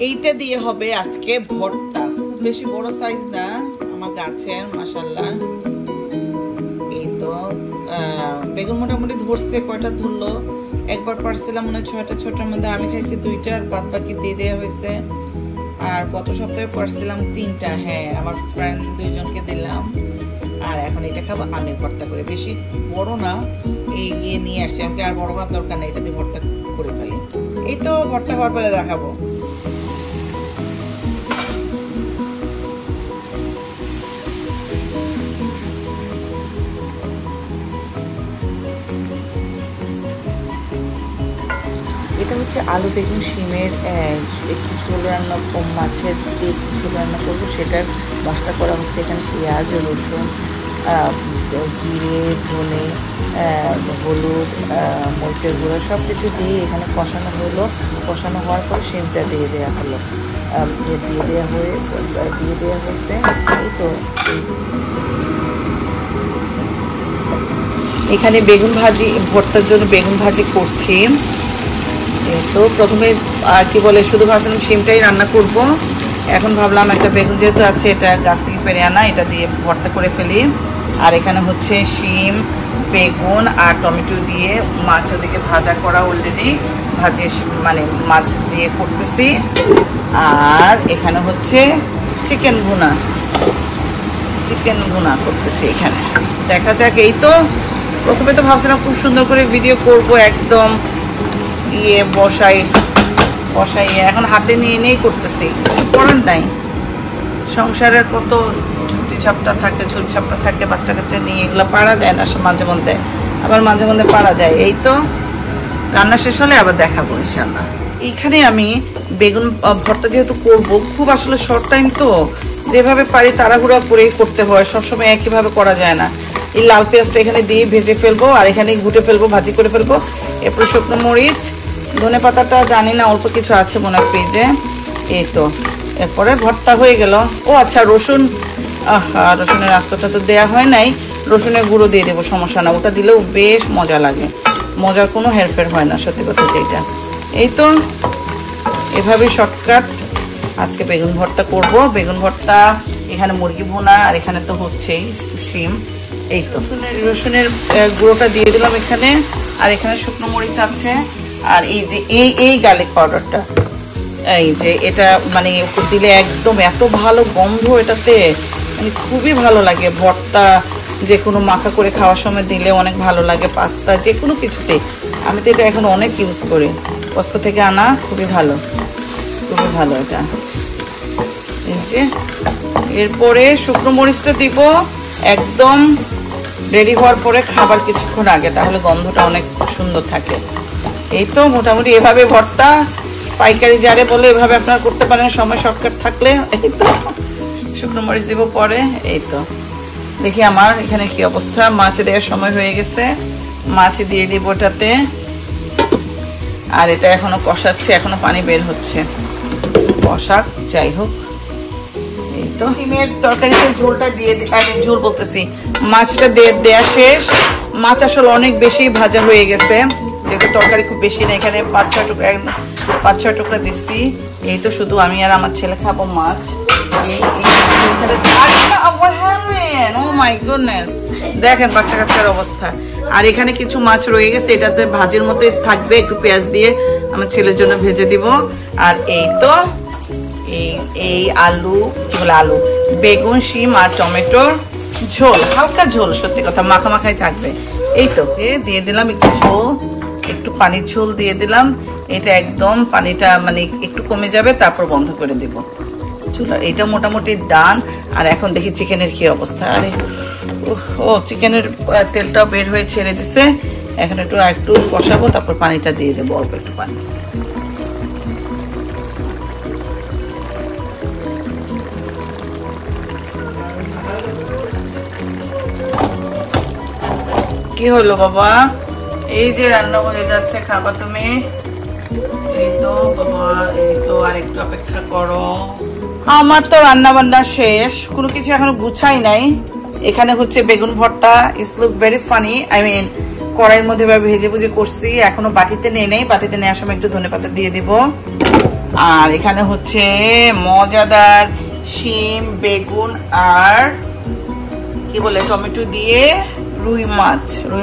এইটা দিয়ে হবে আজকে ভর্তা। বেশি বড় সাইজ না আমার গাছের, মাশাআল্লাহ। এই তো বেগুন মোটামুটি ধরছে, কয়টা ধরলো একবার পারছিলাম মনে হয় 6টা, 6টার মধ্যে আমি খাইছি 2টা, আর বাদ বাকি দিয়ে দেওয়া হয়েছে। আর গত সপ্তাহে পারছিলাম 3টা, হ্যাঁ আমার ফ্রেন্ড 2জনকে দিলাম। আর এখন এটা খাবো আমের ভর্তা করে, বেশি বড় না, এই গিয়ে নিয়ে আসছি আমাকে, আর বড় ভাত দরকার নেই, এটা দিয়ে ভর্তা করে ফেলি। এই তো ভর্তা হওয়ার পরে দেখাবো। এটা হচ্ছে আলু বেগুন শিমের একটু ঝোল রান্না, মাছের দিয়ে একটু ঝোল রান্না করবো, সেটার মশলা করা হচ্ছে এখানে পেঁয়াজ, রসুন, জিরে, ধনে, হলুদ, মরিচের গুঁড়ো সব কিছু দিয়ে এখানে কষানো হলো। কষানো হওয়ার পর শিমটা দিয়ে দেওয়া হলো, দিয়ে দেওয়া হয়েছে। এই তো এখানে বেগুন ভাজি, ভর্তার জন্য বেগুন ভাজি করছি। তো প্রথমে কি বলে শুধু ভাবছিলাম শিমটাই রান্না করব, এখন ভাবলাম একটা বেগুন যেহেতু আছে এটা গাছ থেকে পেরে আনা, এটা দিয়ে ভর্তা করে ফেলি। আর এখানে হচ্ছে শিম, বেগুন আর টমেটো দিয়ে মাছ ওদিকে ভাজা করা অলরেডি, মানে মাছ দিয়ে করতেছি। আর এখানে হচ্ছে চিকেন ভুনা করতেছি এখানে, দেখা যাক। এই তো প্রথমে তো ভাবছিলাম খুব সুন্দর করে ভিডিও করব, একদম বসাই এখন হাতে নিয়ে করতেছি, কিছু করার নাই। সংসারের কত ঝুটি ঝাপটা থাকে, বাচ্চা কাচ্চা নিয়ে এগুলো পারা যায় না মাঝে মধ্যে, আবার মাঝে মধ্যে পারা যায়। এই তো রান্না শেষ হলে আবার দেখাবো ইনশাআল্লাহ। এইখানে আমি বেগুন ভর্তা যেহেতু করব, খুব আসলে শর্ট টাইম, তো যেভাবে পারি তাড়াহুড়া করেই করতে হয়, সবসময় একইভাবে করা যায় না। এই লাল পেঁয়াজটা এখানে দিয়ে ভেজে ফেলবো, আর এখানে ঘুটে ফেলবো, ভাজি করে ফেলবো। এরপর শুকনো মরিচ, ধনে পাতাটা জানি না, অল্প কিছু আছে মনে হয় ফ্রিজে। এই তো এরপরে ভর্তা হয়ে গেল। ও আচ্ছা, রসুনের আস্তটা তো দেওয়া হয় নাই, রসুনের গুঁড়ো দিয়ে দেবো, সমস্যা না, ওটা দিলেও বেশ মজা লাগে, মজার কোনো হেরফের হয় না, সত্যি কথা যেটা। এই তো এভাবেই শর্টকাট আজকে বেগুন ভর্তা করব। বেগুন ভর্তা, এখানে মুরগি ভুনা, আর এখানে তো হচ্ছেই শিম। এই তো রসুনের গুঁড়োটা দিয়ে দিলাম এখানে, আর এখানে শুকনো মরিচ আছে, আর এই যে এই গার্লিক পাউডারটা, এই যে এটা মানে দিলে একদম এত ভালো গন্ধ এটাতে, মানে খুবই ভালো লাগে। ভর্তা যে কোনো মাখা করে খাওয়ার সময় দিলে অনেক ভালো লাগে, পাস্তা যে কোনো কিছুতে। আমি তো এটা এখন অনেক ইউজ করি, কস্কো থেকে আনা, খুবই ভালো এটা। এই যে এরপরে শুকনো মরিচটা দিব একদম রেডি হওয়ার পরে, খাবার কিছুক্ষণ আগে, তাহলে গন্ধটা অনেক সুন্দর থাকে। এই তো মোটামুটি এভাবে ভর্তা পাইকারি যারে বলে এভাবে আপনারা করতে পারেন, সময় শর্টকাট থাকলে। এই তো শুকনো মরিচ দিব পরে। এই তো দেখি আমার এখানে কি অবস্থা, মাছ দেওয়ার সময় হয়ে গেছে, মাছ দিয়ে দিব ওটাতে। আর এটা এখনো কষাচ্ছে, এখনো পানি বের হচ্ছে, কষাক যাই হোক। এই তো ডিমের তরকারিতে ঝোলটা দিয়ে, ঝোল বলতেছি, মাছটা দেওয়া শেষ। মাছ আসলে অনেক বেশি ভাজা হয়ে গেছে, যেহেতু তরকারি খুব বেশি না, এখানে 5-6 টুকরা দিচ্ছি। এই তো শুধু আমি আর আমার ছেলে খাবো মাছ। দেখেন বাচ্চা কাচ্চার অবস্থা। আর এখানে কিছু মাছ রয়ে গেছে, এটাতে ভাজির মতো থাকবে, একটু পেঁয়াজ দিয়ে আমার ছেলের জন্য ভেজে দিব। আর এই তো এই আলু, বেগুন, শিম আর টমেটোর ঝোল, হালকা ঝোল, সত্যি কথা মাখাই থাকবে। এই তো দিয়ে দিলাম একটু ঝোল, একটু পানির ঝোল দিয়ে দিলাম। এটা একদম পানিটা মানে একটু কমে যাবে, তারপর বন্ধ করে দেব চুলা। এটা মোটামুটি ডান। আর এখন দেখি চিকেনের কি অবস্থা। আরে ও চিকেনের তেলটা বের হয়ে ছেড়ে দিছে, এখন একটু কষাবো, তারপর পানিটা দিয়ে দেবো, অল্প একটু পানি। কি হলো বাবা? এই যে রান্না হয়ে যাচ্ছে, খাবা তুমি? এই তো বাবা, এই তো আর একটু অপেক্ষা করো। আমার তো রান্না বান্না শেষ, কোনো কিছু এখনো গুছাই নাই। এখানে হচ্ছে বেগুন ভর্তা, it's look very funny. I mean কড়াইয়ের মধ্যে ভেজে ভুজে করছি, এখনো বাটিতে নেই। বাটিতে নেওয়ার সময় একটু ধনেপাতা দিয়ে দিব। আর এখানে হচ্ছে মজাদার শিম, বেগুন আর কি বলে টমেটো দিয়ে রুই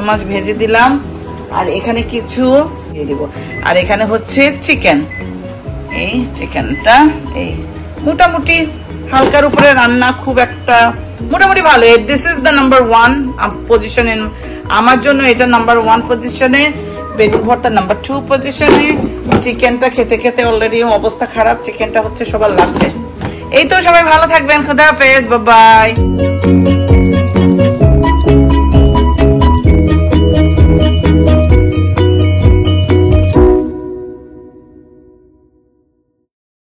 মাছ ভেজে দিলাম। আর এখানে কিছু দিয়ে দিব। আর এখানে হচ্ছে চিকেন, এই চিকেনটা এই মোটামুটি হালকার উপরে রান্না, খুব একটা মোটামুটি ভালো। This is the number 1 position আমার জন্য, এটা নাম্বার 1 পজিশনে, বেগুন ভর্তা নাম্বার 2 পজিশনে, চিকেনটা খেতে খেতে অলরেডি অবস্থা খারাপ, চিকেনটা হচ্ছে সবার লাস্টে। এই তো, সবাই ভালো থাকবেন, খোদা হাফেজ, বাই বাই।